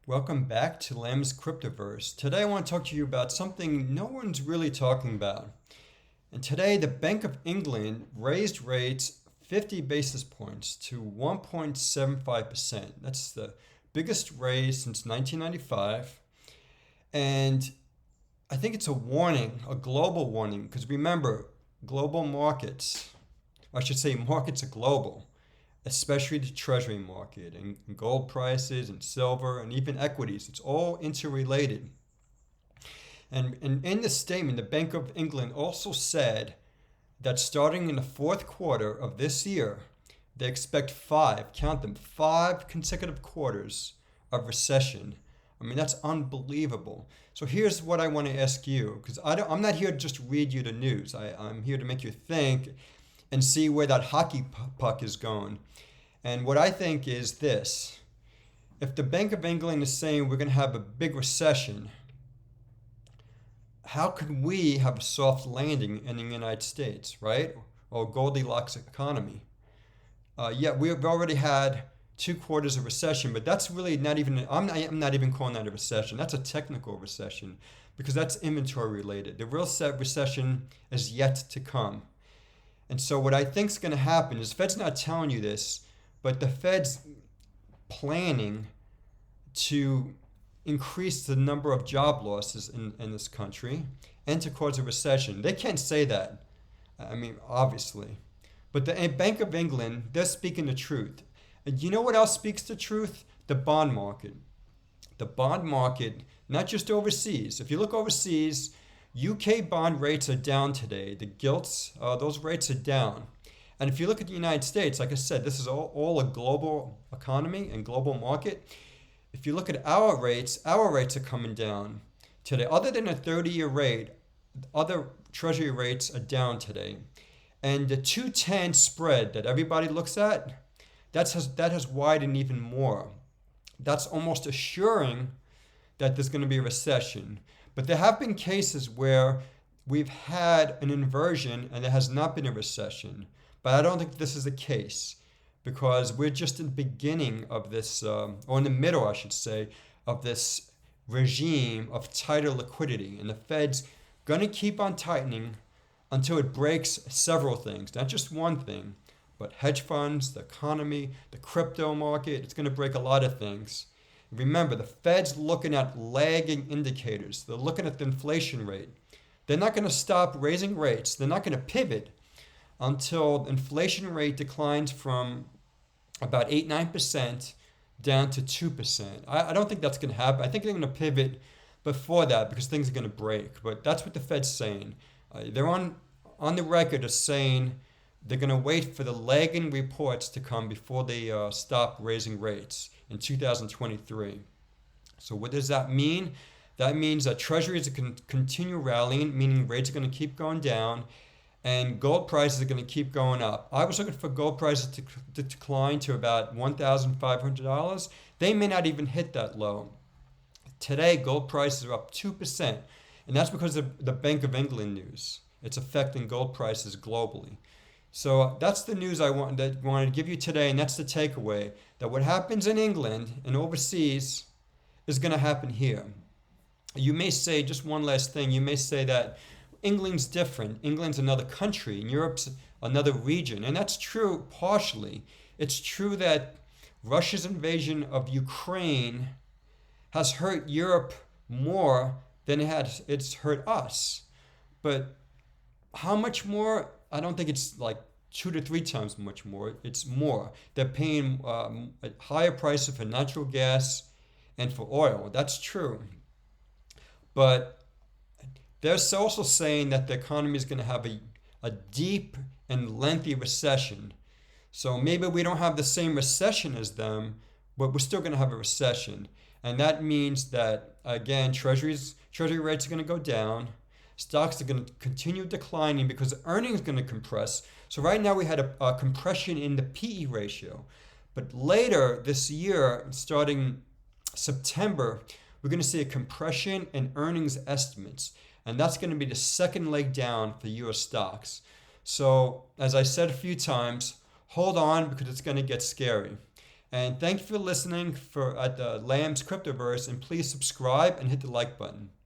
Welcome back to Lamb's Cryptoverse. Today I want to talk to you about something no one's really talking about. And today the Bank of England raised rates 50 basis points to 1.75%. That's the biggest raise since 1995. And I think it's a warning, a global warning, because remember, global markets, I should say markets are global, especially the treasury market and gold prices and silver and even equities. It's all interrelated. And in the statement, the Bank of England also said that starting in the fourth quarter of this year, they expect count them, five consecutive quarters of recession. I mean, that's unbelievable. So here's what I want to ask you, because I'm not here to just read you the news. I'm here to make you think and see where that hockey puck is going. And what I think is this. If the Bank of England is saying we're going to have a big recession, how could we have a soft landing in the United States, right? Or Goldilocks economy? Yeah, we've already had 2 quarters of recession, but that's really not even, I'm not even calling that a recession. That's a technical recession because that's inventory related. The real recession is yet to come. And so what I think is going to happen is Fed's not telling you this, but the Fed's planning to increase the number of job losses in this country and to cause a recession. They can't say that, I mean, obviously. But the Bank of England, they're speaking the truth. And you know what else speaks the truth? The bond market. The bond market, not just overseas. If you look overseas, UK bond rates are down today. The gilts, those rates are down. And if you look at the United States, like I said, this is all a global economy and global market. If you look at our rates are coming down today. Other than a 30-year rate, other treasury rates are down today. And the 210 spread that everybody looks at, that has widened even more. That's almost assuring that there's going to be a recession. But there have been cases where we've had an inversion and there has not been a recession. But I don't think this is the case because we're just in the beginning of this, or in the middle, I should say, of this regime of tighter liquidity. And the Fed's going to keep on tightening until it breaks several things, not just one thing, but hedge funds, the economy, the crypto market. It's going to break a lot of things. Remember, the Fed's looking at lagging indicators. They're looking at the inflation rate. They're not going to stop raising rates. They're not going to pivot until the inflation rate declines from about 8-9% down to 2%. I don't think that's going to happen. I think they're going to pivot before that because things are going to break. But that's what the Fed's saying. They're on the record as saying they're going to wait for the lagging reports to come before they stop raising rates in 2023. So what does that mean? That means that treasuries can continue rallying, meaning rates are going to keep going down, and gold prices are going to keep going up. I was looking for gold prices to decline to about $1,500. They may not even hit that low. Today, gold prices are up 2%, and that's because of the Bank of England news. It's affecting gold prices globally. So that's the news I wanted to give you today, and that's the takeaway, that what happens in England and overseas is going to happen here. You may say, just one last thing, you may say that England's different. England's another country, and Europe's another region, and that's true partially. It's true that Russia's invasion of Ukraine has hurt Europe more than it's hurt us. But how much more? I don't think it's like 2 to 3 times much more. It's more. They're paying a higher prices for natural gas and for oil. That's true. But they're also saying that the economy is going to have a deep and lengthy recession. So maybe we don't have the same recession as them, but we're still going to have a recession. And that means that, again, treasury rates are going to go down. Stocks are going to continue declining because earnings are going to compress. So right now we had a compression in the PE ratio. But later this year, starting September, we're going to see a compression in earnings estimates. And that's going to be the second leg down for US stocks. So as I said a few times, hold on because it's going to get scary. And thank you for listening for at the Lamb's Cryptoverse. And please subscribe and hit the like button.